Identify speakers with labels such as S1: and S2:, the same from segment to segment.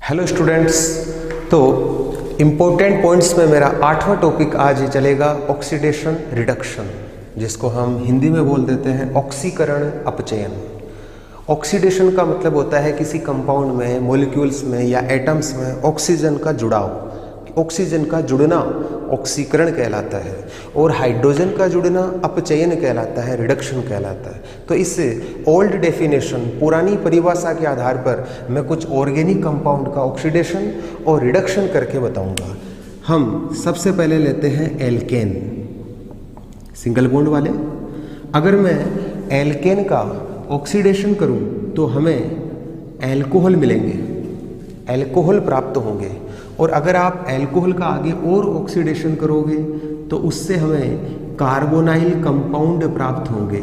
S1: Hello students. तो important points में मेरा 8वां टॉपिक आज ये चलेगा ऑक्सीडेशन रिडक्शन, जिसको हम हिंदी में बोल देते हैं ऑक्सीकरण अपचयन। ऑक्सीडेशन का मतलब होता है किसी कंपाउंड में, मॉलिक्यूल्स में या एटम्स में ऑक्सीजन का जुड़ाव। ऑक्सीजन का जुड़ना ऑक्सीकरण कहलाता है और हाइड्रोजन का जुड़ना अपचयन कहलाता है, रिडक्शन कहलाता है। तो इससे ओल्ड डेफिनेशन, पुरानी परिभाषा के आधार पर मैं कुछ ऑर्गेनिक कंपाउंड का ऑक्सीडेशन और रिडक्शन करके बताऊंगा। हम सबसे पहले लेते हैं एल्केन, सिंगल बॉन्ड वाले। अगर मैं एल्केन का ऑक्सीडेशन करूं तो हमें एल्कोहल मिलेंगे, एल्कोहल प्राप्त होंगे। और अगर आप एल्कोहल का आगे और ऑक्सीडेशन करोगे तो उससे हमें कार्बोनाइल कंपाउंड प्राप्त होंगे।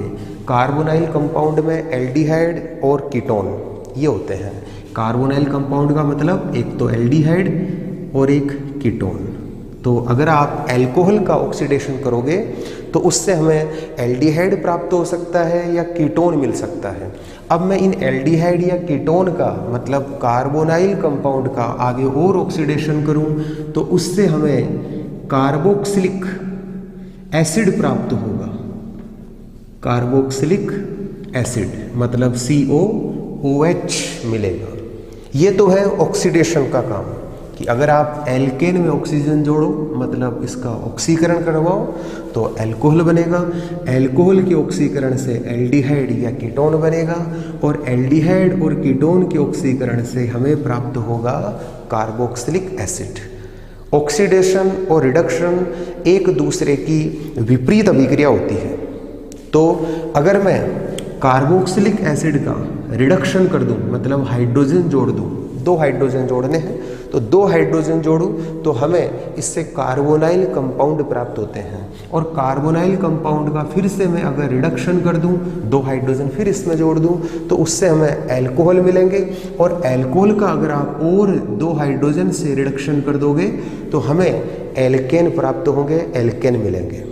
S1: कार्बोनाइल कंपाउंड में एल्डिहाइड और कीटोन ये होते हैं। कार्बोनाइल कंपाउंड का मतलब एक तो एल्डिहाइड और एक कीटोन। तो अगर आप एल्कोहल का ऑक्सीडेशन करोगे तो उससे हमें एल्डिहाइड प्राप्त हो सकता है या कीटोन मिल सकता है। अब मैं इन एल्डिहाइड या कीटोन का मतलब कार्बोनाइल कंपाउंड का आगे और ऑक्सीडेशन करूं तो उससे हमें कार्बोक्सिलिक एसिड प्राप्त होगा। कार्बोक्सिलिक एसिड मतलब COOH मिलेगा। ये तो है ऑक्सीडेशन का काम कि अगर आप एल्केन में ऑक्सीजन जोड़ो मतलब इसका ऑक्सीकरण करवाओ तो एल्कोहल बनेगा। एल्कोहल के ऑक्सीकरण से एल्डिहाइड या कीटोन बनेगा और एल्डिहाइड और कीटोन के ऑक्सीकरण से हमें प्राप्त होगा कार्बोक्सिलिक एसिड। ऑक्सीडेशन और रिडक्शन एक दूसरे की विपरीत अभिक्रिया होती है। तो अगर मैं कार्बोक्सिलिक एसिड का रिडक्शन कर दूं मतलब हाइड्रोजन जोड़ दूं, 2 हाइड्रोजन जोड़ने हैं तो 2 हाइड्रोजन जोड़ूं तो हमें इससे कार्बोनाइल कंपाउंड प्राप्त होते हैं। और कार्बोनाइल कंपाउंड का फिर से मैं अगर रिडक्शन कर दूं, 2 हाइड्रोजन फिर इसमें जोड़ दूं तो उससे हमें एल्कोहल मिलेंगे। और एल्कोहल का अगर आप और 2 हाइड्रोजन से रिडक्शन कर दोगे तो हमें एल्केन प्राप्त होंगे, एल्केन मिलेंगे।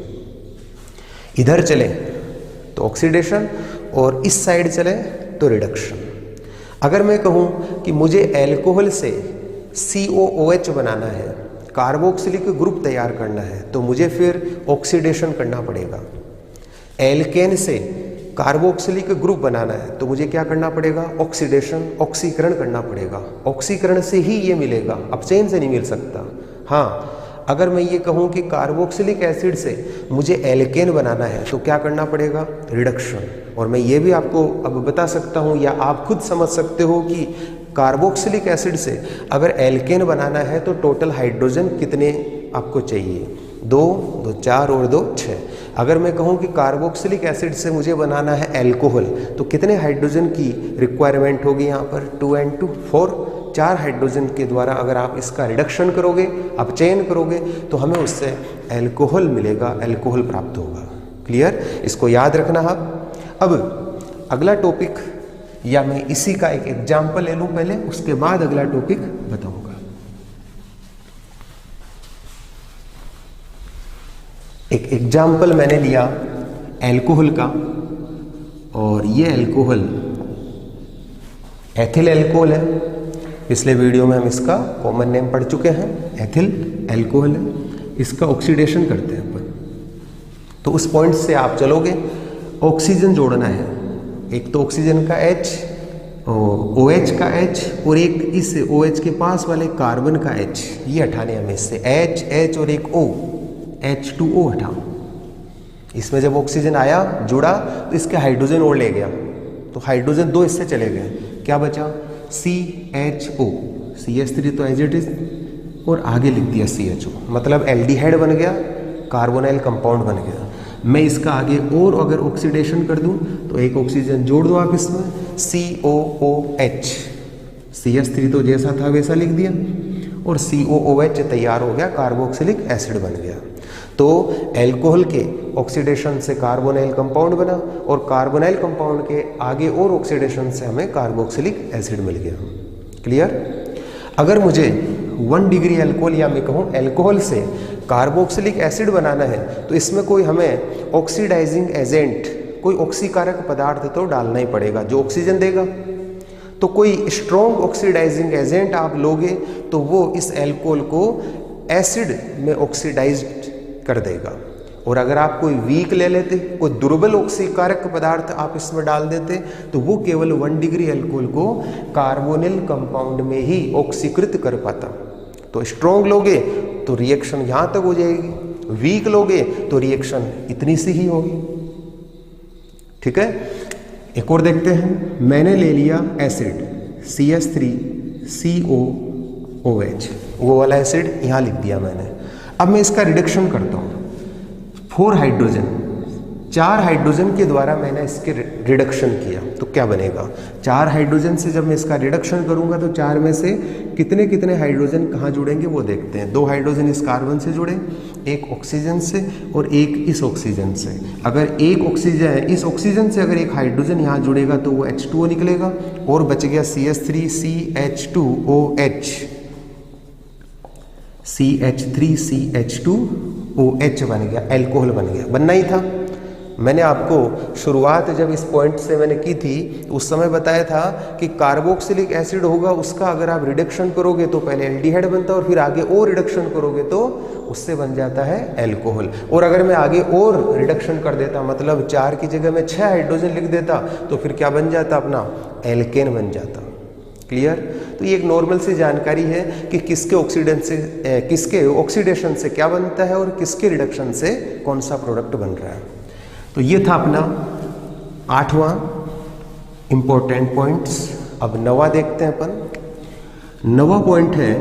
S1: इधर चले तो ऑक्सीडेशन और इस साइड चले तो रिडक्शन। अगर मैं कहूं कि मुझे एल्कोहल से COOH बनाना है, कार्बोक्सिलिक ग्रुप तैयार करना है, तो मुझे फिर ऑक्सीडेशन करना पड़ेगा। एल्केन से कार्बोक्सिलिक ग्रुप बनाना है तो मुझे क्या करना पड़ेगा? ऑक्सीडेशन, ऑक्सीकरण करना पड़ेगा। ऑक्सीकरण से ही ये मिलेगा, अपचयन से नहीं मिल सकता। हाँ, अगर मैं ये कहूँ कि कार्बोक्सिलिक एसिड से मुझे एल्केन बनाना है तो क्या करना पड़ेगा? रिडक्शन। और मैं ये भी आपको अब बता सकता हूँ या आप खुद समझ सकते हो कि कार्बोक्सिलिक एसिड से अगर एल्केन बनाना है तो टोटल हाइड्रोजन कितने आपको चाहिए? 2, 2 4 और 2 6। अगर मैं कहूँ कि कार्बोक्सिलिक एसिड से मुझे बनाना है एल्कोहल तो कितने हाइड्रोजन की रिक्वायरमेंट होगी? यहाँ पर 2 and 2 4। 4 हाइड्रोजन के द्वारा अगर आप इसका रिडक्शन करोगे, अपचयन करोगे तो हमें उससे एल्कोहल मिलेगा, एल्कोहल प्राप्त होगा। क्लियर? इसको याद रखना आप। अब अगला टॉपिक या मैं इसी का एक एग्जाम्पल ले लूं पहले, उसके बाद अगला टॉपिक बताऊंगा। एक एग्जाम्पल मैंने लिया एल्कोहल का और ये एल्कोहल एथिल एल्कोहल है। पिछले वीडियो में हम इसका कॉमन नेम पढ़ चुके हैं, एथिल एल्कोहल है। इसका ऑक्सीडेशन करते हैं अपन। तो उस पॉइंट से आप चलोगे, ऑक्सीजन जोड़ना है, एक तो ऑक्सीजन का H और OH का H और एक इस OH के पास वाले कार्बन का H, ये हटाने हमें इससे H और एक O, H2O हटाओ। इसमें जब ऑक्सीजन आया, जुड़ा तो इसके हाइड्रोजन और ले गया तो हाइड्रोजन 2 इससे चले गए। क्या बचा? CHO, CH3 तो एज इट इज और आगे लिख दिया CHO, मतलब एल्डिहाइड बन गया, कार्बोनाइल कंपाउंड बन गया। मैं इसका आगे और अगर ऑक्सीडेशन कर दूं तो एक ऑक्सीजन जोड़ दो आप इसमें, COOH। CH3 तो जैसा था वैसा लिख दिया और COOH तैयार हो गया, कार्बोक्सिलिक एसिड बन गया। तो एल्कोहल के ऑक्सीडेशन से कार्बोनाइल कंपाउंड बना और कार्बोनाइल कंपाउंड के आगे और ऑक्सीडेशन से हमें कार्बोक्सिलिक एसिड मिल गया। क्लियर? अगर मुझे 1 डिग्री अल्कोहल या मैं कहूँ एल्कोहल से कार्बोक्सिलिक एसिड बनाना है तो इसमें कोई हमें ऑक्सीडाइजिंग एजेंट, कोई ऑक्सीकारक पदार्थ तो डालना ही पड़ेगा जो ऑक्सीजन देगा। तो कोई स्ट्रॉन्ग ऑक्सीडाइजिंग एजेंट आप लोगे तो वो इस एल्कोहल को एसिड में ऑक्सीडाइज्ड कर देगा। और अगर आप कोई वीक ले लेते, कोई दुर्बल ऑक्सीकारक पदार्थ आप इसमें डाल देते, तो वो केवल 1 डिग्री एल्कोहल को कार्बोनिल कंपाउंड में ही ऑक्सीकृत कर पाता। तो स्ट्रॉन्ग लोगे तो रिएक्शन यहाँ तक हो जाएगी, वीक लोगे तो रिएक्शन इतनी सी ही होगी। ठीक है, एक और देखते हैं। मैंने ले लिया एसिड CH3COOH, वो वाला एसिड यहाँ लिख दिया मैंने। अब मैं इसका रिडक्शन करता हूँ। 4 हाइड्रोजन, 4 हाइड्रोजन के द्वारा मैंने इसके रिडक्शन किया तो क्या बनेगा। 4 हाइड्रोजन से जब मैं इसका रिडक्शन करूंगा तो 4 में से कितने कितने हाइड्रोजन कहाँ जुड़ेंगे वो देखते हैं। 2 हाइड्रोजन इस कार्बन से जुड़े, 1 ऑक्सीजन से और 1 इस ऑक्सीजन से। अगर 1 ऑक्सीजन, इस ऑक्सीजन से अगर 1 हाइड्रोजन यहाँ जुड़ेगा तो वो H2O निकलेगा और बच गया CH3CH2OH, CH3CH2OH बन गया, एल्कोहल बन गया। बनना ही था। मैंने आपको शुरुआत जब इस पॉइंट से मैंने की थी उस समय बताया था कि कार्बोक्सिलिक एसिड होगा, उसका अगर आप रिडक्शन करोगे तो पहले एल्डिहाइड बनता है और फिर आगे और रिडक्शन करोगे तो उससे बन जाता है एल्कोहल। और अगर मैं आगे और रिडक्शन कर देता, मतलब 4 की जगह में 6 हाइड्रोजन लिख देता तो फिर क्या बन जाता, अपना एल्केन बन जाता। क्लियर। तो ये एक नॉर्मल सी जानकारी है कि किसके ऑक्सीडेशन से क्या बनता है और किसके रिडक्शन से कौन सा प्रोडक्ट बन रहा है। तो ये था अपना 8वां इंपॉर्टेंट पॉइंट्स। अब 9वां देखते हैं अपन। 9वां पॉइंट है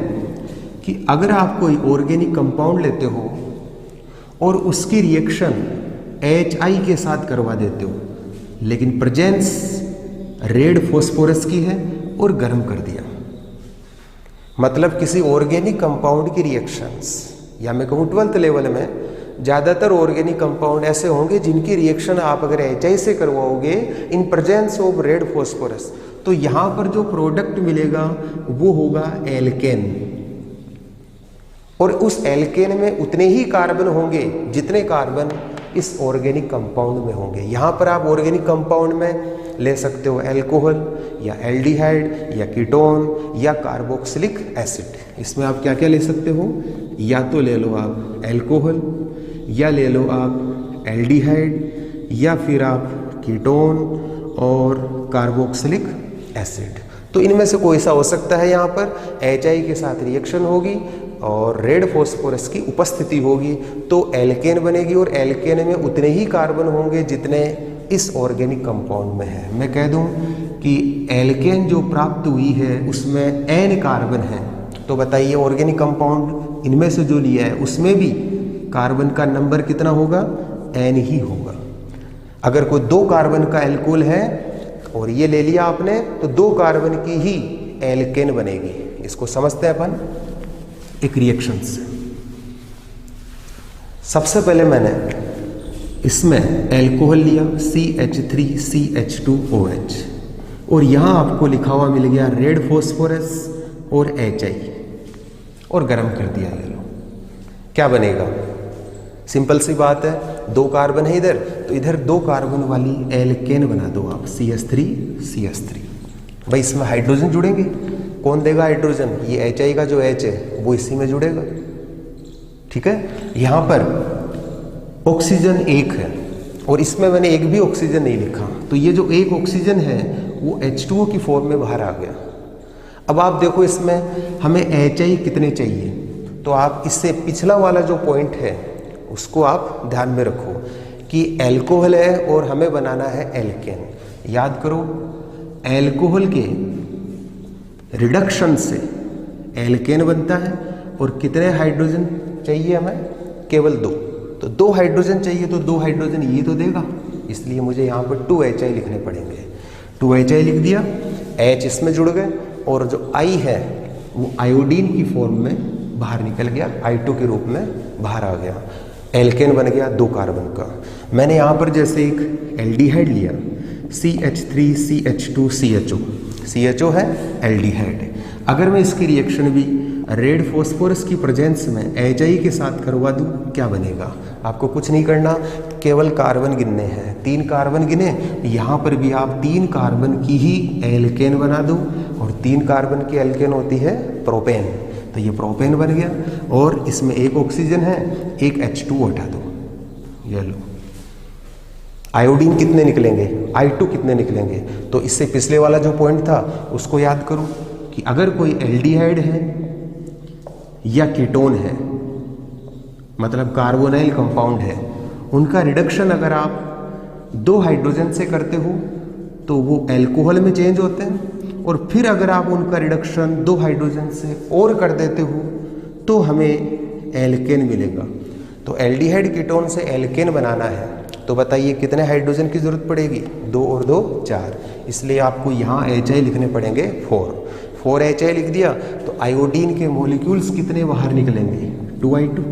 S1: कि अगर आप कोई ऑर्गेनिक कंपाउंड लेते हो और उसकी रिएक्शन HI के साथ करवा देते हो, लेकिन प्रेजेंस रेड फॉस्फोरस की है और गर्म कर दिया, मतलब किसी ऑर्गेनिक कंपाउंड की रिएक्शंस, या मैं कहूँ 12th लेवल में ज़्यादातर ऑर्गेनिक कंपाउंड ऐसे होंगे जिनकी रिएक्शन आप अगर HI से करवाओगे in presence of red phosphorus, तो यहाँ पर जो प्रोडक्ट मिलेगा वो होगा एल्केन। और उस एल्केन में उतने ही कार्बन होंगे जितने कार्बन इस ऑर्गेनिक कंपाउंड में होंगे। यहाँ पर आप ऑर्गेनिक कंपाउंड में ले सकते हो एल्कोहल या एल्डिहाइड या कीटोन या कार्बोक्सिलिक एसिड। इसमें आप क्या क्या ले सकते हो, या तो ले लो आप एल्कोहल, या ले लो आप एल्डिहाइड, या फिर आप कीटोन और कार्बोक्सिलिक एसिड। तो इनमें से कोई सा हो सकता है। यहाँ पर HI के साथ रिएक्शन होगी और रेड फॉस्फोरस की उपस्थिति होगी तो एल्केन बनेगी, और एल्केन में उतने ही कार्बन होंगे जितने इस ऑर्गेनिक कंपाउंड में है। मैं कह दूं कि एल्केन जो प्राप्त हुई है उसमें N कार्बन है, तो बताइए ऑर्गेनिक कंपाउंड इनमें से जो लिया है उसमें भी कार्बन का नंबर कितना होगा, N ही होगा। अगर कोई 2 कार्बन का एल्कोहल है और ये ले लिया आपने तो 2 कार्बन की ही एल्केन बनेगी। इसको समझते हैं अपन एक रिएक्शन से। सबसे पहले मैंने इसमें एल्कोहल लिया CH3CH2OH और यहाँ आपको लिखा हुआ मिल गया रेड फॉस्फोरस और HI और गर्म कर दिया। ये लो क्या बनेगा, सिंपल सी बात है, 2 कार्बन है इधर तो इधर 2 कार्बन वाली एल्केन बना दो आप CH3CH3। भाई इसमें हाइड्रोजन जुड़ेंगे, कौन देगा हाइड्रोजन, ये HI का जो H है वो इसी में जुड़ेगा। ठीक है, यहाँ पर ऑक्सीजन 1 है और इसमें मैंने एक भी ऑक्सीजन नहीं लिखा, तो ये जो एक ऑक्सीजन है वो H2O की फॉर्म में बाहर आ गया। अब आप देखो इसमें हमें HI कितने चाहिए, तो आप इससे पिछला वाला जो पॉइंट है उसको आप ध्यान में रखो कि एल्कोहल है और हमें बनाना है एल्केन। याद करो एल्कोहल के रिडक्शन से एल्केन बनता है और कितने हाइड्रोजन चाहिए हमें, केवल 2। तो 2 हाइड्रोजन चाहिए तो 2 हाइड्रोजन ये तो देगा, इसलिए मुझे यहाँ पर 2HI लिखने पड़ेंगे। 2HI लिख दिया, H इसमें जुड़ गए और जो I है वो आयोडीन की फॉर्म में बाहर निकल गया, I2 के रूप में बाहर आ गया, एल्केन बन गया 2 कार्बन का। मैंने यहाँ पर जैसे एक एल्डिहाइड लिया CH3CH2CHO, CHO है एल्डिहाइड। अगर मैं इसकी रिएक्शन भी रेड फॉस्फोरस की प्रेजेंस में HI के साथ करवा दूं, क्या बनेगा? आपको कुछ नहीं करना, केवल कार्बन गिनने हैं। 3 कार्बन गिने, यहाँ पर भी आप 3 कार्बन की ही एल्केन बना दो, और 3 कार्बन की एल्केन होती है प्रोपेन, तो ये प्रोपेन बन गया। और इसमें एक ऑक्सीजन है, एक H2 हटा दो, ये लो। आयोडीन कितने निकलेंगे? I2 कितने निकलेंगे? तो इससे पिछले वाला जो पॉइंट था उसको याद करो कि अगर कोई एल्डिहाइड है या कीटोन है, मतलब कार्बोनाइल कंपाउंड है, उनका रिडक्शन अगर आप 2 हाइड्रोजन से करते हो तो वो एल्कोहल में चेंज होते हैं, और फिर अगर आप उनका रिडक्शन 2 हाइड्रोजन से और कर देते हो तो हमें एल्केन मिलेगा। तो एल्डिहाइड कीटोन से एल्केन बनाना है, तो बताइए कितने हाइड्रोजन की जरूरत पड़ेगी? 2 और 2 4, इसलिए आपको यहाँ HI लिखने पड़ेंगे 4 HI लिख दिया, तो आयोडीन के मॉलिक्यूल्स कितने बाहर निकलेंगे? 2I2।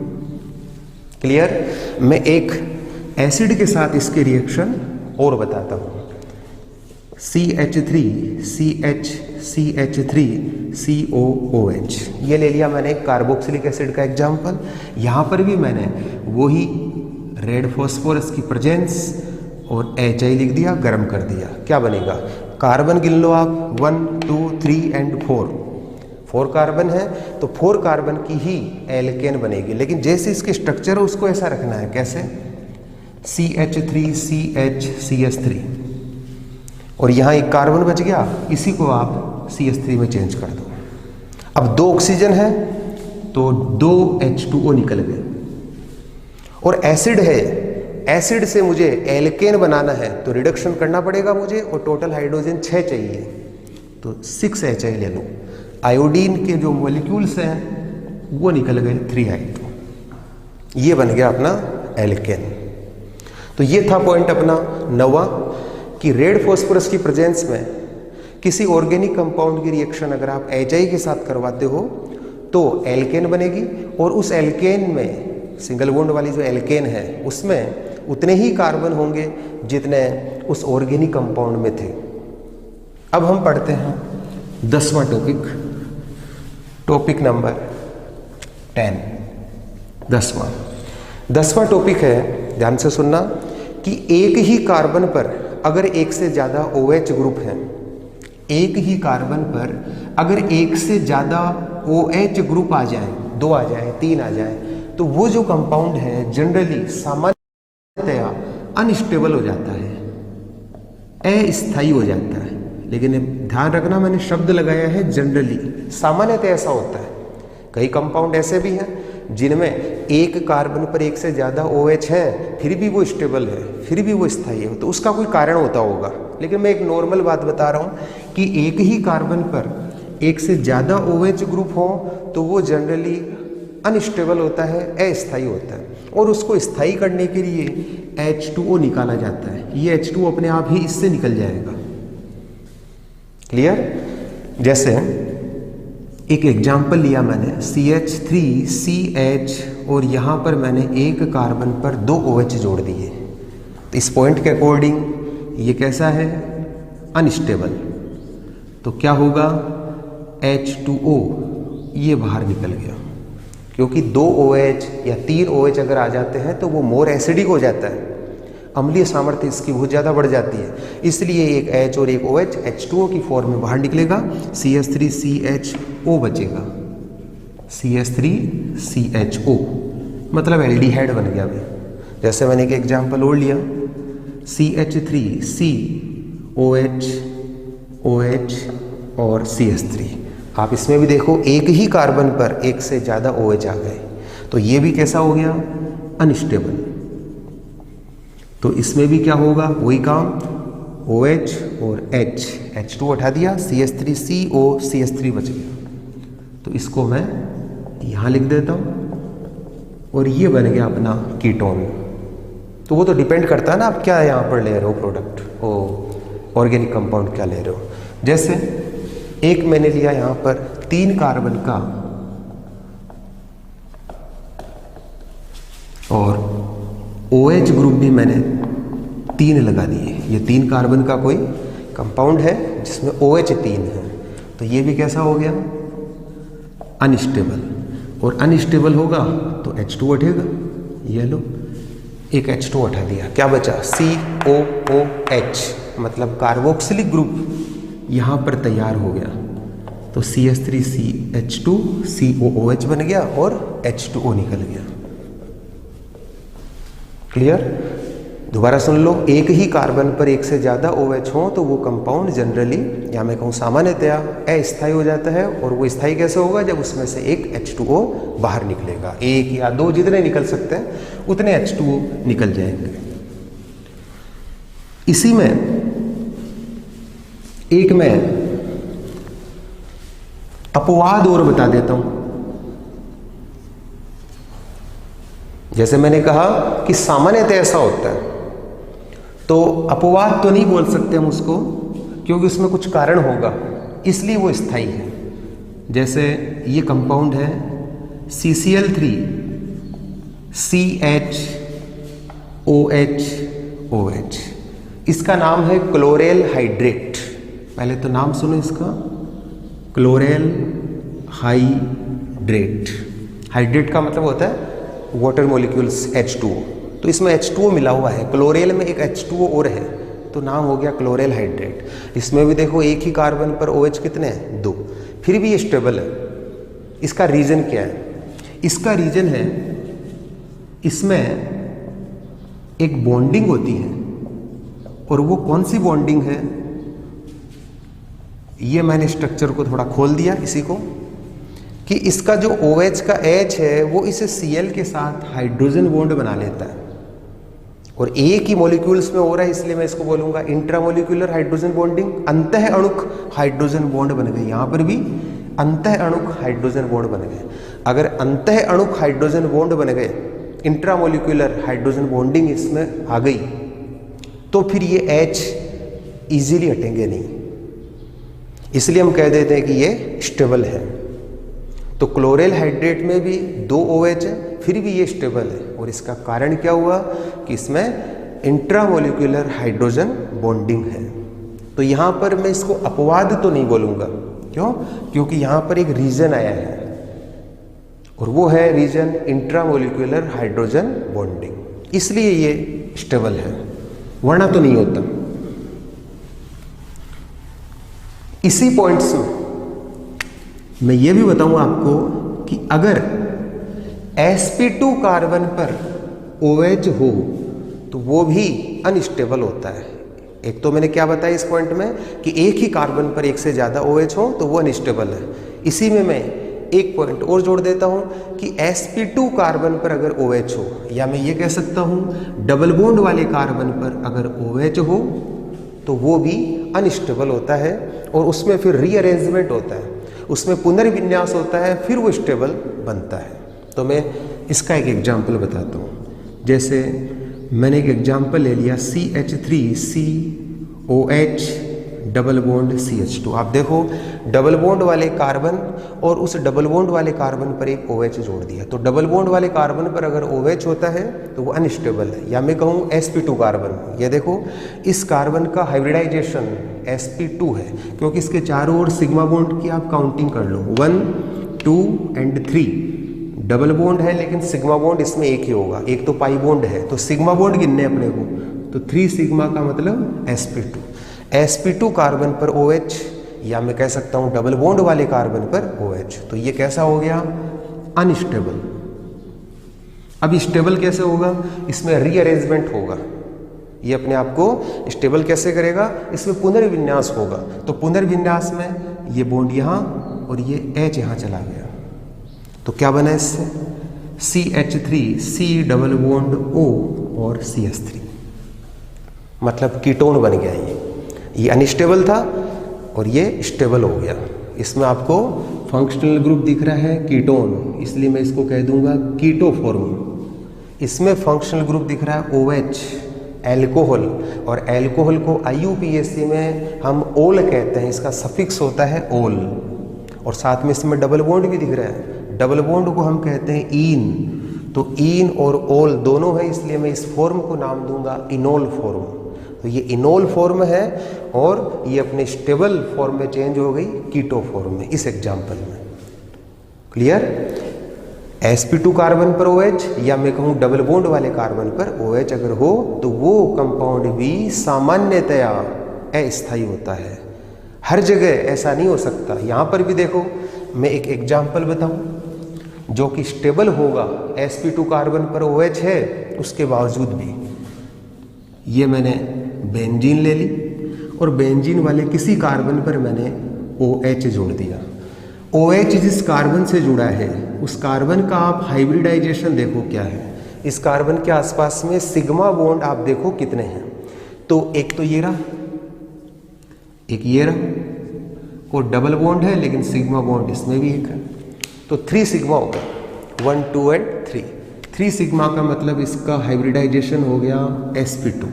S1: क्लियर? मैं एक एसिड के साथ इसके रिएक्शन और बताता हूँ। CH3 CH3 COOH, ये ले लिया मैंने कार्बोक्सिलिक एसिड का एग्जाम्पल। यहाँ पर भी मैंने वही रेड फॉस्फोरस की प्रेजेंस और HI लिख दिया, गर्म कर दिया, क्या बनेगा? कार्बन गिन लो आप, 1 2 3 एंड 4 कार्बन है, तो 4 कार्बन की ही एल्केन बनेगी। लेकिन जैसे इसके स्ट्रक्चर है उसको ऐसा रखना है, कैसे? CH3 CH CH3, और यहाँ एक कार्बन बच गया, इसी को आप CH3 में चेंज कर दो। अब 2 ऑक्सीजन है तो 2 H2O निकल गए, और एसिड है, एसिड से मुझे एल्केन बनाना है तो रिडक्शन करना पड़ेगा मुझे, और टोटल हाइड्रोजन 6 चाहिए, तो 6 HI ले लो। आयोडीन के जो मॉलिक्यूल्स हैं वो निकल गए 3I2, ये बन गया अपना एल्केन। तो ये था पॉइंट अपना 9वां कि रेड फॉस्फोरस की प्रेजेंस में किसी ऑर्गेनिक कंपाउंड की रिएक्शन अगर आप HI के साथ करवाते हो तो एल्केन बनेगी, और उस एल्केन में सिंगल बॉन्ड वाली जो एल्केन है उसमें उतने ही कार्बन होंगे जितने उस ऑर्गेनिक कंपाउंड में थे। अब हम पढ़ते हैं 10वां टॉपिक नंबर 10। 10वां टॉपिक है, ध्यान से सुनना, कि एक ही कार्बन पर अगर एक से ज़्यादा OH ग्रुप है, एक ही कार्बन पर अगर एक से ज़्यादा OH ग्रुप आ जाए, 2 आ जाए, 3 आ जाए, तो वो जो कंपाउंड है जनरली सामान्यतया अनस्टेबल हो जाता है, अस्थायी हो जाता है। लेकिन ध्यान रखना, मैंने शब्द लगाया है जनरली, सामान्यतः ऐसा होता है। कई कंपाउंड ऐसे भी हैं जिनमें एक कार्बन पर एक से ज़्यादा OH है, फिर भी वो स्टेबल है, फिर भी वो स्थायी है, तो उसका कोई कारण होता होगा। लेकिन मैं एक नॉर्मल बात बता रहा हूँ कि एक ही कार्बन पर एक से ज़्यादा OH ग्रुप हो तो वो जनरली अनस्टेबल होता है, अस्थायी होता है, और उसको स्थायी करने के लिए H2O निकाला जाता है। ये H2O अपने आप ही इससे निकल जाएगा। क्लियर? जैसे एक एग्जाम्पल लिया मैंने, CH3CH, और यहाँ पर मैंने एक कार्बन पर 2 OH जोड़ दिए, तो इस पॉइंट के अकॉर्डिंग ये कैसा है? अनस्टेबल। तो क्या होगा? H2O ये बाहर निकल गया, क्योंकि 2 OH या 3 OH अगर आ जाते हैं तो वो मोर एसिडिक हो जाता है, अम्लीय सामर्थ्य इसकी बहुत ज़्यादा बढ़ जाती है, इसलिए एक H और एक OH H2O की फॉर्म में बाहर निकलेगा, CH3CHO बचेगा, CH3CHO मतलब एल्डिहाइड बन गया। अभी जैसे मैंने एक एग्जाम्पल और लिया, CH3COH OH और CH3, आप इसमें भी देखो एक ही कार्बन पर एक से ज़्यादा OH आ गए, तो ये भी कैसा हो गया? अनस्टेबल। तो इसमें भी क्या होगा? वही काम, OH और H2 हटा दिया, CH3CO CH3 बच गया, तो इसको मैं यहाँ लिख देता हूँ, और ये बन गया अपना कीटोन। तो वो तो डिपेंड करता है ना आप क्या यहाँ पर ले रहे हो प्रोडक्ट, वो ऑर्गेनिक कंपाउंड क्या ले रहे हो। जैसे एक मैंने लिया यहाँ पर 3 कार्बन का और OH ग्रुप भी मैंने 3 लगा दिए। ये 3 कार्बन का कोई कंपाउंड है जिसमें OH 3 है, तो ये भी कैसा हो गया? अनस्टेबल, और अनस्टेबल होगा तो H2 हटेगा। ये लो एक H2 हटा दिया, क्या बचा COOH, मतलब कार्बोक्सिलिक ग्रुप यहाँ पर तैयार हो गया। तो CH3CH2 COOH बन गया और H2O निकल गया। क्लियर? दोबारा सुन लो, एक ही कार्बन पर एक से ज़्यादा OH हो तो वो कंपाउंड जनरली, या मैं कहूँ सामान्यतया, अस्थायी हो जाता है। और वो स्थायी कैसे होगा? जब उसमें से एक H2O बाहर निकलेगा। एक या दो जितने निकल सकते हैं उतने H2O निकल जाएंगे। इसी में एक मैं अपवाद और बता देता हूं। जैसे मैंने कहा कि सामान्यतः ऐसा होता है, तो अपवाद तो नहीं बोल सकते हम उसको, क्योंकि उसमें कुछ कारण होगा, इसलिए वो स्थायी है। जैसे ये कंपाउंड है CCl3 CHOH, इसका नाम है क्लोरेल हाइड्रेट। पहले तो नाम सुनो इसका, क्लोरेल हाइड्रेट। हाइड्रेट का मतलब होता है वाटर मॉलिक्यूल्स H2O, तो इसमें H2O मिला हुआ है, क्लोरेल में एक H2O और है, तो नाम हो गया क्लोरेल हाइड्रेट। इसमें भी देखो एक ही कार्बन पर OH कितने हैं? 2, फिर भी ये स्टेबल है। इसका रीजन क्या है? इसका रीजन है इसमें एक बॉन्डिंग होती है, और वो कौन सी बॉन्डिंग है? ये मैंने स्ट्रक्चर को थोड़ा खोल दिया इसी को, कि इसका जो OH का H है वो इसे Cl के साथ हाइड्रोजन बॉन्ड बना लेता है, और एक ही मॉलिक्यूल्स में हो रहा है, इसलिए मैं इसको बोलूंगा इंट्रामोलिक्यूलर हाइड्रोजन बॉन्डिंग। अंतः अणुक हाइड्रोजन बॉन्ड बन गए, यहां पर भी अंतः अणुक हाइड्रोजन बॉन्ड बन गए। अगर अंतः अणुक हाइड्रोजन बॉन्ड बन गए, इंट्रामोलिक्यूलर हाइड्रोजन बॉन्डिंग इसमें आ गई, तो फिर ये H इजीली हटेंगे नहीं, इसलिए हम कह देते हैं कि ये स्टेबल है। तो क्लोरेल हाइड्रेट में भी 2 OH है, फिर भी ये स्टेबल है, और इसका कारण क्या हुआ कि इसमें इंट्रामोलिक्यूलर हाइड्रोजन बॉन्डिंग है। तो यहाँ पर मैं इसको अपवाद तो नहीं बोलूँगा, क्यों? क्योंकि यहाँ पर एक रीजन आया है, और वो है रीजन इंट्रामोलिक्यूलर हाइड्रोजन बॉन्डिंग, इसलिए ये स्टेबल है, वरना तो नहीं होता। इसी पॉइंट्स में मैं ये भी बताऊं आपको कि अगर sp2 कार्बन पर OH हो तो वो भी अनस्टेबल होता है। एक तो मैंने क्या बताया इस पॉइंट में कि एक ही कार्बन पर एक से ज़्यादा OH हो तो वो अनस्टेबल है। इसी में मैं एक पॉइंट और जोड़ देता हूं कि sp2 कार्बन पर अगर OH हो, या मैं ये कह सकता हूं डबल बॉन्ड वाले कार्बन पर अगर OH हो तो वो भी अनस्टेबल होता है, और उसमें फिर रीअरेंजमेंट होता है, उसमें पुनर्विन्यास होता है, फिर वो स्टेबल बनता है। तो मैं इसका एक एग्जाम्पल बताता हूँ। जैसे मैंने एक एग्जाम्पल ले लिया CH3COH डबल बॉन्ड CH2। आप देखो डबल बॉन्ड वाले कार्बन और उस डबल बॉन्ड वाले कार्बन पर एक OH जोड़ दिया, तो डबल बॉन्ड वाले कार्बन पर अगर OH होता है तो वो अनस्टेबल है, या मैं कहूँ sp2 कार्बन। ये देखो इस कार्बन का हाइब्रिडाइजेशन sp2 है, क्योंकि इसके चारों ओर सिग्मा बॉन्ड की आप काउंटिंग कर लो, 1 2 एंड 3 डबल बॉन्ड है, लेकिन सिग्मा बॉन्ड इसमें एक ही होगा, एक तो पाई बॉन्ड है, तो सिग्मा बॉन्ड गिनने अपने को, तो 3 सिग्मा का मतलब sp2 कार्बन पर OH, या मैं कह सकता हूँ डबल बॉन्ड वाले कार्बन पर OH, तो ये कैसा हो गया? अनस्टेबल। अब स्टेबल कैसे होगा? इसमें रीअरेंजमेंट होगा, ये अपने आप को स्टेबल कैसे करेगा? इसमें पुनर्विन्यास होगा, तो पुनर्विन्यास में ये बॉन्ड यहाँ और ये H यहाँ चला गया, तो क्या बना इससे? CH3C डबल बॉन्ड O और CH3, मतलब कीटोन बन गया। ये अनस्टेबल था और ये स्टेबल हो गया। इसमें आपको फंक्शनल ग्रुप दिख रहा है कीटोन, इसलिए मैं इसको कह दूंगा कीटो फॉर्म। इसमें फंक्शनल ग्रुप दिख रहा है OH एल्कोहल, और एल्कोहल को IUPAC में हम ओल कहते हैं, इसका सफिक्स होता है ओल, और साथ में इसमें डबल बॉन्ड भी दिख रहा है, डबल बॉन्ड को हम कहते हैं ईन, तो ईन और ओल दोनों है, इसलिए मैं इस फॉर्म को नाम दूंगा इनोल फॉर्म। तो ये इनोल फॉर्म है और ये अपने स्टेबल फॉर्म में चेंज हो गई कीटो फॉर्म में, इस एग्जाम्पल में। क्लियर? sp2 कार्बन पर OH या मैं कहूँ डबल बॉन्ड वाले कार्बन पर OH अगर हो तो वो कंपाउंड भी सामान्यतया अस्थायी होता है। हर जगह ऐसा नहीं हो सकता। यहाँ पर भी देखो, मैं एक एग्जाम्पल बताऊँ जो कि स्टेबल होगा। sp2 कार्बन पर OH है, उसके बावजूद भी ये मैंने बेंजीन ले ली और बेंजीन वाले किसी कार्बन पर मैंने OH जोड़ दिया। OH जिस कार्बन से जुड़ा है उस कार्बन का आप हाइब्रिडाइजेशन देखो क्या है। इस कार्बन के आसपास में सिग्मा बॉन्ड आप देखो कितने हैं। तो एक तो ये रहा, एक ये रहा और डबल बॉन्ड है लेकिन सिग्मा बॉन्ड इसमें भी एक है। तो 3 सिग्मा हो गया, 1 2 एंड 3। 3 सिग्मा का मतलब इसका हाइब्रिडाइजेशन हो गया sp2।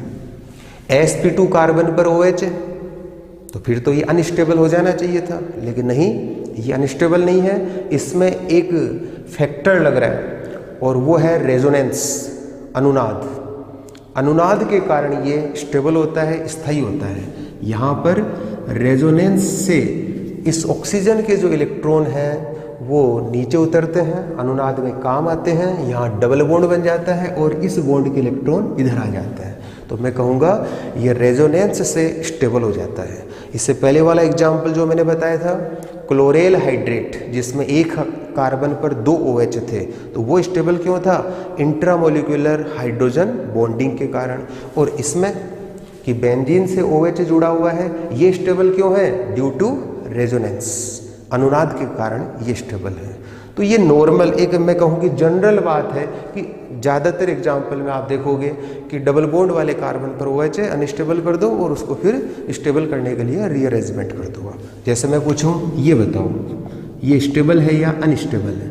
S1: sp2 कार्बन पर OH है तो फिर तो ये अनस्टेबल हो जाना चाहिए था, लेकिन नहीं, ये अनस्टेबल नहीं है। इसमें एक फैक्टर लग रहा है और वो है रेजोनेंस, अनुनाद। अनुनाद के कारण ये स्टेबल होता है, स्थायी होता है। यहाँ पर रेजोनेंस से इस ऑक्सीजन के जो इलेक्ट्रॉन हैं वो नीचे उतरते हैं, अनुनाद में काम आते हैं। यहाँ डबल बॉन्ड बन जाता है और इस बॉन्ड के इलेक्ट्रॉन इधर आ जाता है। तो मैं कहूँगा ये रेजोनेंस से स्टेबल हो जाता है। इससे पहले वाला एग्जाम्पल जो मैंने बताया था क्लोरेल हाइड्रेट, जिसमें एक कार्बन पर 2 OH थे, तो वो स्टेबल क्यों था? इंट्रामोलिकुलर हाइड्रोजन बॉन्डिंग के कारण। और इसमें कि बेंजीन से OH जुड़ा हुआ है, ये स्टेबल क्यों है? ड्यू टू रेजोनेंस, अनुनाद के कारण ये स्टेबल है। तो ये नॉर्मल एक मैं कहूँ कि जनरल बात है कि ज़्यादातर एग्जाम्पल में आप देखोगे कि डबल बॉन्ड वाले कार्बन पर OH है, अनस्टेबल कर दो और उसको फिर स्टेबल करने के लिए रीअरेंजमेंट कर दो। जैसे मैं पूछूं, ये बताओ ये स्टेबल है या अनस्टेबल है?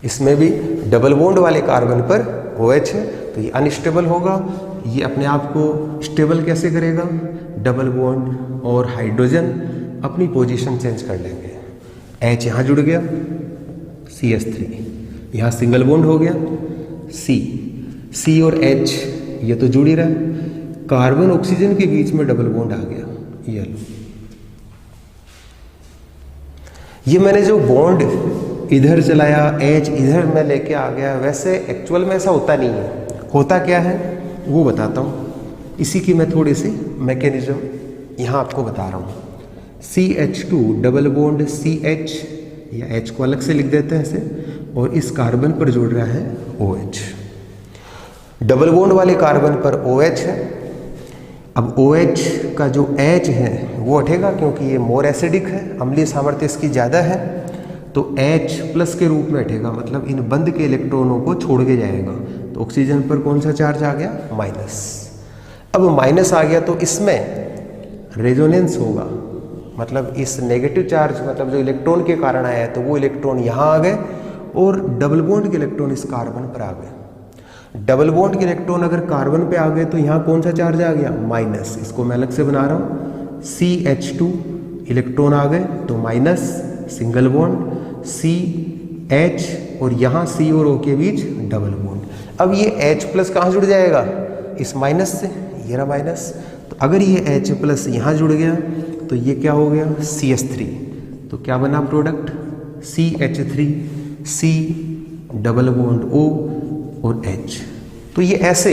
S1: इसमें भी डबल बॉन्ड वाले कार्बन पर OH है तो ये अनस्टेबल होगा। ये अपने आप को स्टेबल कैसे करेगा? डबल बॉन्ड और हाइड्रोजन अपनी पोजीशन चेंज कर लेंगे। H यहाँ जुड़ गया, CH3, यहाँ सिंगल बॉन्ड हो गया, C और H ये तो जुड़ ही रहा है। कार्बन ऑक्सीजन के बीच में डबल बॉन्ड आ गया, ये लो। ये मैंने जो बॉन्ड इधर चलाया, H इधर मैं लेके आ गया, वैसे एक्चुअल में ऐसा होता नहीं है। होता क्या है वो बताता हूँ। इसी की मैं थोड़ी सी मैकेनिज्म यहाँ आपको बता रहा हूँ। CH2 डबल बॉन्ड CH या H को अलग से लिख देते हैं ऐसे, और इस कार्बन पर जोड़ रहा है OH। डबल बॉन्ड वाले कार्बन पर OH है। अब OH का जो H है वो हटेगा क्योंकि ये मोर एसिडिक है, अम्लीय सामर्थ्य इसकी ज़्यादा है, तो H प्लस के रूप में हटेगा, मतलब इन बंद के इलेक्ट्रॉनों को छोड़ के जाएगा। तो ऑक्सीजन पर कौन सा चार्ज आ गया? माइनस। अब माइनस आ गया तो इसमें रेजोनेंस होगा, मतलब इस नेगेटिव चार्ज, मतलब जो इलेक्ट्रॉन के कारण आया है तो वो इलेक्ट्रॉन यहाँ आ गए और डबल बॉन्ड के इलेक्ट्रॉन इस कार्बन पर आ गए। डबल बॉन्ड के इलेक्ट्रॉन अगर कार्बन पे आ गए तो यहाँ कौन सा चार्ज आ गया? माइनस। इसको मैं अलग से बना रहा हूँ, CH2 इलेक्ट्रॉन आ गए तो माइनस, सिंगल बॉन्ड, CH और यहाँ C और O के बीच डबल बॉन्ड। अब ये H प्लस कहाँ जुड़ जाएगा? इस माइनस से, ये रहा माइनस। तो अगर ये H प्लस यहाँ जुड़ गया तो ये क्या हो गया? CH3। तो क्या बना product? CH3, C double bond O और H। तो ये ऐसे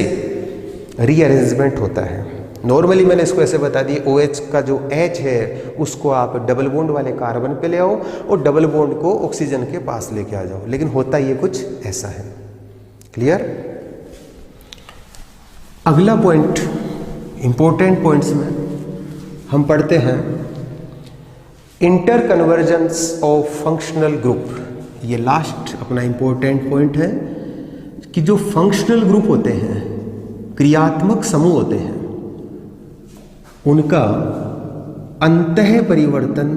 S1: रीअरेंजमेंट होता है। नॉर्मली मैंने इसको ऐसे बता दिया, OH का जो H है उसको आप डबल बॉन्ड वाले कार्बन पे ले आओ और डबल बॉन्ड को ऑक्सीजन के पास लेके आ जाओ, लेकिन होता ये कुछ ऐसा है। क्लियर? अगला पॉइंट, इंपॉर्टेंट पॉइंट्स में हम पढ़ते हैं inter convergence of functional group. ये लास्ट अपना इंपॉर्टेंट पॉइंट है कि जो फंक्शनल ग्रुप होते हैं, क्रियात्मक समूह होते हैं, उनका अंतः परिवर्तन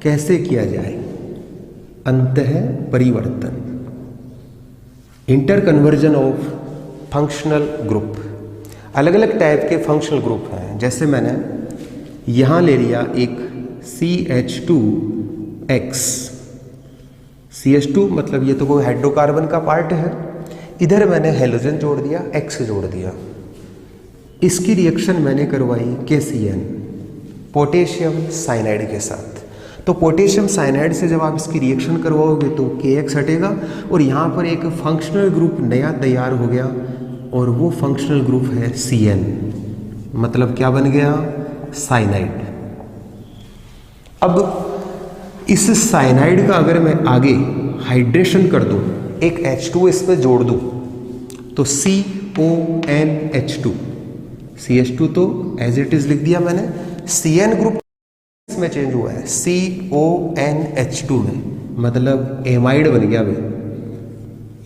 S1: कैसे किया जाए? अंतः परिवर्तन, inter conversion of functional group. अलग अलग टाइप के फंक्शनल ग्रुप हैं। जैसे मैंने यहाँ ले लिया एक CH2X, CH2 मतलब ये तो कोई हाइड्रोकार्बन का पार्ट है, इधर मैंने हेलोजन जोड़ दिया, X जोड़ दिया। इसकी रिएक्शन मैंने करवाई KCN, पोटेशियम साइनाइड के साथ। तो पोटेशियम साइनाइड से जब आप इसकी रिएक्शन करवाओगे तो KX हटेगा और यहाँ पर एक फंक्शनल ग्रुप नया तैयार हो गया और वो फंक्शनल ग्रुप है CN, मतलब क्या बन गया, साइनाइड। अब इस साइनाइड का अगर मैं आगे हाइड्रेशन कर दूं, एक H2 इसमें जोड़ दूं तो CONH2, CH2 तो एज इट इज लिख दिया मैंने, CN ग्रुप इसमें चेंज हुआ है CONH2 में, मतलब एमाइड बन गया भाई।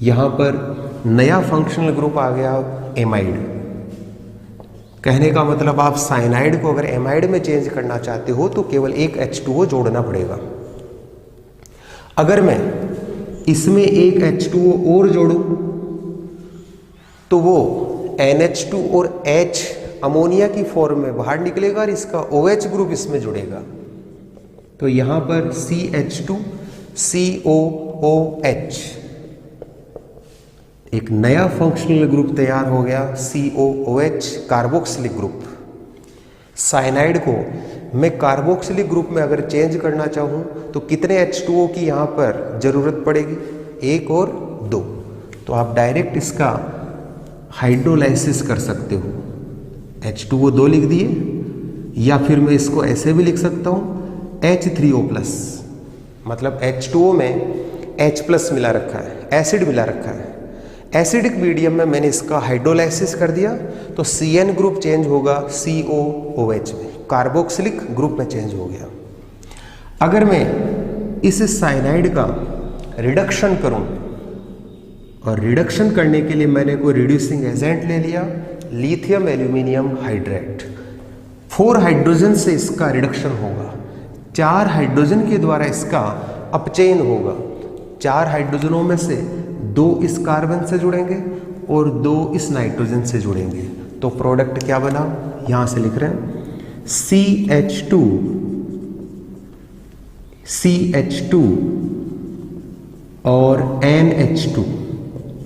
S1: यहां पर नया फंक्शनल ग्रुप आ गया एमाइड। कहने का मतलब आप साइनाइड को अगर एमाइड में चेंज करना चाहते हो तो केवल एक H2O जोड़ना पड़ेगा। अगर मैं इसमें एक H2O और जोड़ूं तो वो NH2 और H अमोनिया की फॉर्म में बाहर निकलेगा और इसका OH ग्रुप इसमें जुड़ेगा। तो यहां पर CH2 COOH एक नया फंक्शनल ग्रुप तैयार हो गया COOH, कार्बोक्सिलिक ग्रुप। साइनाइड को मैं कार्बोक्सिलिक ग्रुप में अगर चेंज करना चाहूं तो कितने H2O की यहां पर जरूरत पड़ेगी, 1 और 2। तो आप डायरेक्ट इसका हाइड्रोलाइसिस कर सकते हो, H2O 2 लिख दिए, या फिर मैं इसको ऐसे भी लिख सकता हूं H3O+, मतलब H2O में H+ मिला रखा है, एसिड मिला रखा है। एसिडिक मीडियम में मैंने इसका हाइड्रोलाइसिस कर दिया तो CN ग्रुप चेंज होगा COOH में, कार्बोक्सिलिक ग्रुप में चेंज हो गया। अगर मैं इस साइनाइड का रिडक्शन करूं, और रिडक्शन करने के लिए मैंने कोई रिड्यूसिंग एजेंट ले लिया, लिथियम एल्यूमिनियम हाइड्रेट, 4 हाइड्रोजन से इसका रिडक्शन होगा, 4 हाइड्रोजन के द्वारा इसका अपचयन होगा। 4 हाइड्रोजनों में से 2 इस कार्बन से जुड़ेंगे और 2 इस नाइट्रोजन से जुड़ेंगे। तो प्रोडक्ट क्या बना, यहां से लिख रहे हैं CH2 और NH2,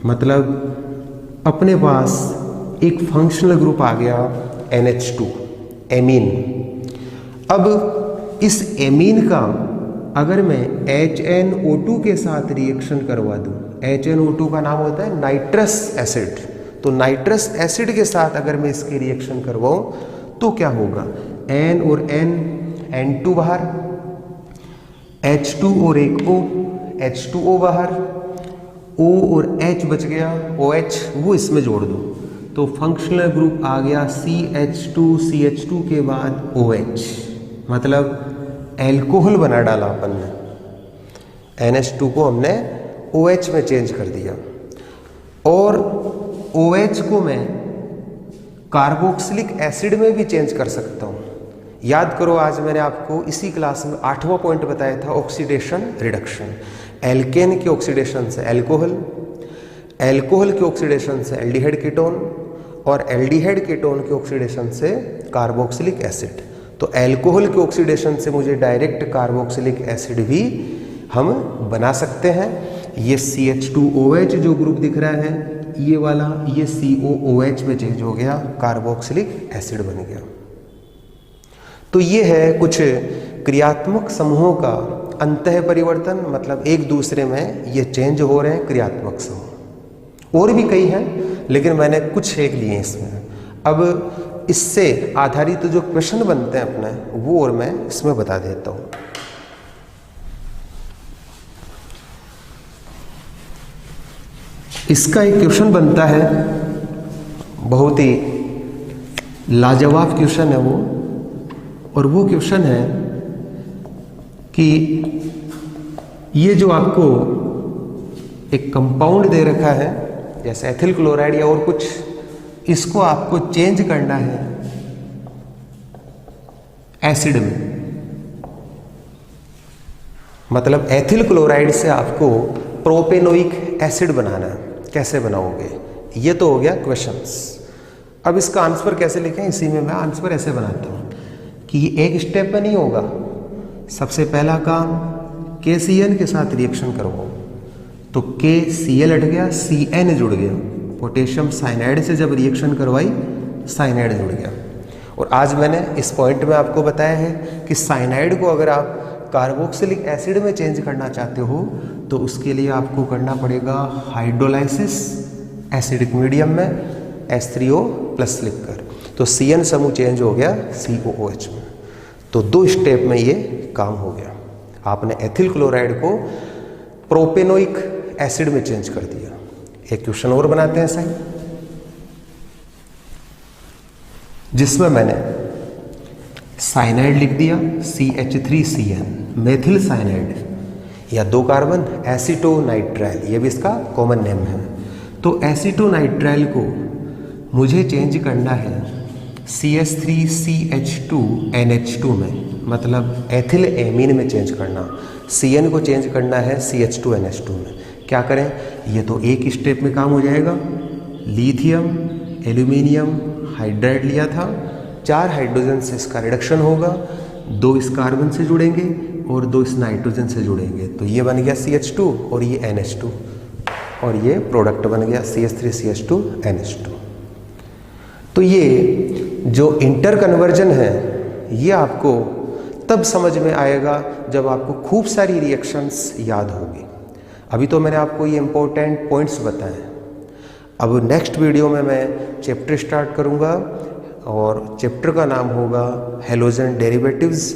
S1: मतलब अपने पास एक फंक्शनल ग्रुप आ गया NH2, एमीन। अब इस एमीन का अगर मैं HNO2 के साथ रिएक्शन करवा दूं, HNO2 का नाम होता है नाइट्रस एसिड, तो नाइट्रस एसिड के साथ अगर मैं इसकी रिएक्शन करवाऊं तो क्या होगा, N और N2 बाहर, H2 और एक O, H2O बाहर, O और H बच गया, OH वो इसमें जोड़ दो तो फंक्शनल ग्रुप आ गया CH2 के बाद OH, मतलब एल्कोहल बना डाला अपन ने। NH2 को हमने OH में चेंज कर दिया और OH को मैं कार्बोक्सिलिक एसिड में भी चेंज कर सकता हूं। याद करो, आज मैंने आपको इसी क्लास में 8वां पॉइंट बताया था, ऑक्सीडेशन रिडक्शन। एल्केन के ऑक्सीडेशन से एल्कोहल, एल्कोहल के ऑक्सीडेशन से एल्डिहाइड कीटोन और एल्डिहाइड कीटोन के ऑक्सीडेशन से कार्बोक्सिलिक एसिड। तो एल्कोहल के ऑक्सीडेशन से मुझे डायरेक्ट कार्बोक्सिलिक एसिड भी हम बना सकते हैं। ये CH2OH जो ग्रुप दिख रहा है ये वाला, ये COOH में चेंज हो गया, कार्बोक्सिलिक एसिड बन गया। तो ये है कुछ क्रियात्मक समूहों का अंतः परिवर्तन, मतलब एक दूसरे में ये चेंज हो रहे हैं क्रियात्मक समूह। और भी कई हैं लेकिन मैंने कुछ एक लिए इसमें। अब इससे आधारित जो क्वेश्चन बनते हैं अपने, वो और मैं इसमें बता देता हूं। इसका एक क्वेश्चन बनता है, बहुत ही लाजवाब क्वेश्चन है वो, और वो क्वेश्चन है कि ये जो आपको एक कंपाउंड दे रखा है जैसे एथिल क्लोराइड या और कुछ, इसको आपको चेंज करना है एसिड में। मतलब एथिल क्लोराइड से आपको प्रोपेनोइक एसिड बनाना है, कैसे बनाओगे? ये तो हो गया क्वेश्चंस। अब इसका आंसर कैसे लिखें, इसी में मैं आंसर ऐसे बनाता हूं कि एक स्टेप में नहीं होगा। सबसे पहला काम KCN के साथ रिएक्शन करवाओ, तो KCl हट गया, CN जुड़ गया। पोटेशियम साइनाइड से जब रिएक्शन करवाई, साइनाइड जुड़ गया। और आज मैंने इस पॉइंट में आपको बताया है कि साइनाइड को अगर आप कार्बोक्सिलिक एसिड में चेंज करना चाहते हो तो उसके लिए आपको करना पड़ेगा हाइड्रोलाइसिस एसिडिक मीडियम में H3O+ लिखकर। तो CN समूह चेंज हो गया COOH में। तो 2 स्टेप में ये काम हो गया। आपने एथिल क्लोराइड को प्रोपेनोइक एसिड में चेंज कर दिया। एक क्वेश्चन और बनाते हैं सही, जिसमें मैंने साइनाइड लिख दिया CH3CN, मेथिल साइनाइड या 2 कार्बन एसीटोनाइट्राइल, ये भी इसका कॉमन नेम है। तो एसीटोनाइट्राइल को मुझे चेंज करना है CH3CH2NH2 में, मतलब एथिल एमीन में चेंज करना। CN को चेंज करना है CH2NH2 में। क्या करें, ये तो एक स्टेप में काम हो जाएगा। लिथियम एल्यूमिनियम हाइड्राइड लिया था, 4 हाइड्रोजन से इसका रिडक्शन होगा, 2 इस कार्बन से जुड़ेंगे और 2 इस नाइट्रोजन से जुड़ेंगे, तो ये बन गया CH2 और ये NH2 और ये प्रोडक्ट बन गया CH3CH2NH2। तो ये जो इंटर कन्वर्जन है ये आपको तब समझ में आएगा जब आपको खूब सारी रिएक्शंस याद होगी। अभी तो मैंने आपको ये इंपॉर्टेंट पॉइंट्स बताए। अब नेक्स्ट वीडियो में मैं चैप्टर स्टार्ट करूँगा और चैप्टर का नाम होगा हैलोजन डेरिवेटिव्स।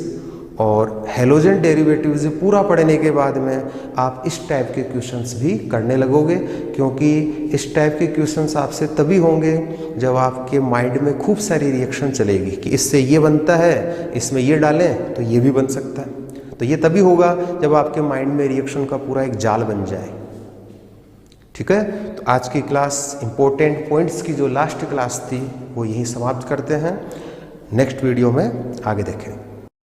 S1: और हैलोजन डेरिवेटिव्स पूरा पढ़ने के बाद में आप इस टाइप के क्वेश्चंस भी करने लगोगे, क्योंकि इस टाइप के क्वेश्चंस आपसे तभी होंगे जब आपके माइंड में खूब सारी रिएक्शन चलेगी कि इससे ये बनता है, इसमें ये डालें तो ये भी बन सकता है। तो ये तभी होगा जब आपके माइंड में रिएक्शन का पूरा एक जाल बन जाए। ठीक है, तो आज की क्लास इंपॉर्टेंट पॉइंट्स की जो लास्ट क्लास थी वो यहीं समाप्त करते हैं। नेक्स्ट वीडियो में आगे देखें।